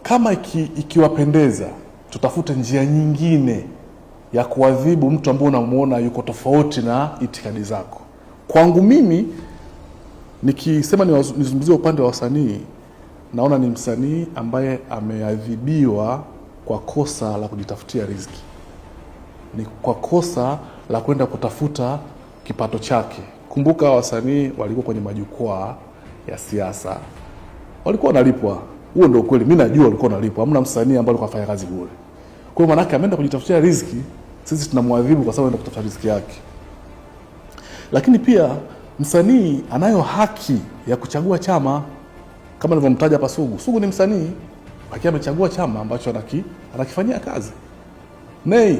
kama ikiwapendeza tutafute njia nyingine ya kuadhibu mtu ambaye unamuona yuko tofauti na itikadi zako. Kwangu mimi nikisema nizungumzie upande wa wasanii, naona ni msanii ambaye ameadhibiwa kwa kosa la kujitafutia riziki. Ni kwa kosa la kwenda kutafuta kipato chake. Kumbuka wasanii walikuwa kwenye majukwaa ya siasa, walikuwa wanalipwa. Huo ndio kweli, mimi najua walikuwa wanalipwa. Hamna msanii ambaye alikuwa afanya kazi bure. Kwa hiyo maana yake ameenda kujitafutia riziki, sisi tunamwadhibu kwa sababu anaenda kutafuta riziki yake. Lakini pia msanii anayo haki ya kuchagua chama, kama nilivyomtaja hapa Sugu. Sugu ni msanii, lakini amechagua chama ambacho anakifanyia kazi. Nay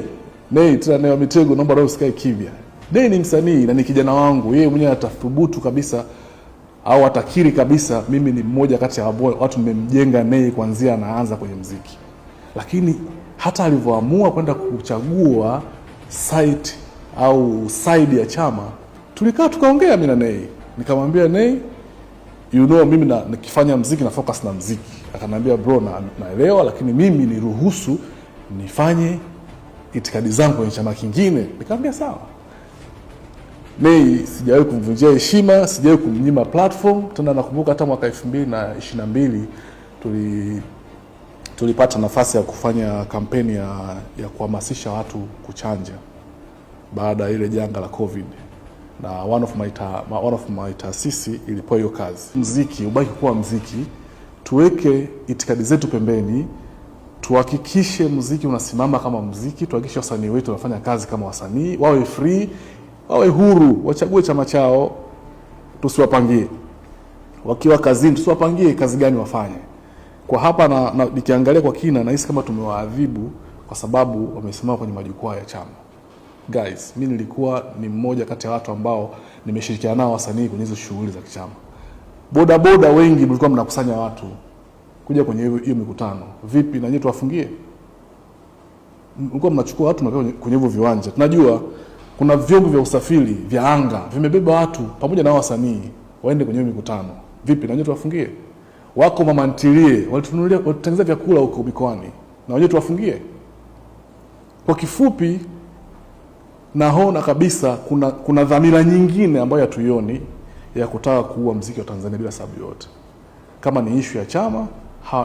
tena Nay Mitego, naomba roho usikae kimya. Nay ni msanii na ni kijana wangu. Yeye mwenyewe atathubutu kabisa au atakiri kabisa mimi ni mmoja kati ya watu nimemjenga Nay kuanzia anaanza kwenye muziki. Lakini hata alivyoamua kwenda kuchagua site au side ya chama, tulikaa tukaongea mimi na Nay. Nikamwambia Nay, mimi nikifanya muziki na focus na muziki. Akaniambia bro, naelewa, lakini mimi niruhusu nifanye itikadi zangu kwenye chama kingine. Nikamwambia sawa. Nay sijawahi kumvunjia heshima, sijawahi kumnyima platform. Tena nakumbuka hata mwaka 2022 tulipata nafasi ya kufanya kampeni ya kuhamasisha watu kuchanja baada ya ile janga la COVID, na one of my taasisi ilipewa hiyo kazi. Muziki ubaki kuwa muziki, tuweke itikadi zetu pembeni, tuhakikishe muziki unasimama kama muziki, tuhakikishe wasanii wetu wanafanya kazi kama wasanii, wawe free, wawe huru, wachague chama chao, tusiwapangie. Wakiwa kazini tusiwapangie kazi gani wafanye. Kwa hapa na nikiangalia kwa kina nahisi kama tumewaadhibu kwa sababu wamesimama kwenye majukwaa ya chama. Guys, mimi nilikuwa ni mmoja kati ya watu ambao nimeshirikiana nao wasanii kwenye hizo shughuli za kichama. Boda wengi mlikuwa mnakusanya watu kuja kwenye hiyo mikutano. Vipi na nyinyi tuwafungie? Mlikuwa mnachukua watu mnapeleka kwenye hivyo viwanja. Tunajua kuna vyombo vya usafiri vya anga vimebeba watu pamoja na wasanii waende kwenye hiyo mikutano. Vipi na nyinyi tuwafungie? Wako mama ntilie walitengeneza vyakula huko mikoani, na wenyewe tuwafungie? Kwa kifupi, naona kabisa kuna dhamira nyingine ambayo hatuioni ya kutaka kuua muziki wa Tanzania bila sababu yote. Kama ni issue ya chama,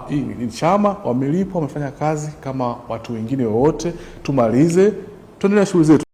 hii ni chama, wamelipwa, wamefanya kazi kama watu wengine wote, tumalize, tuendelee shughuli zetu.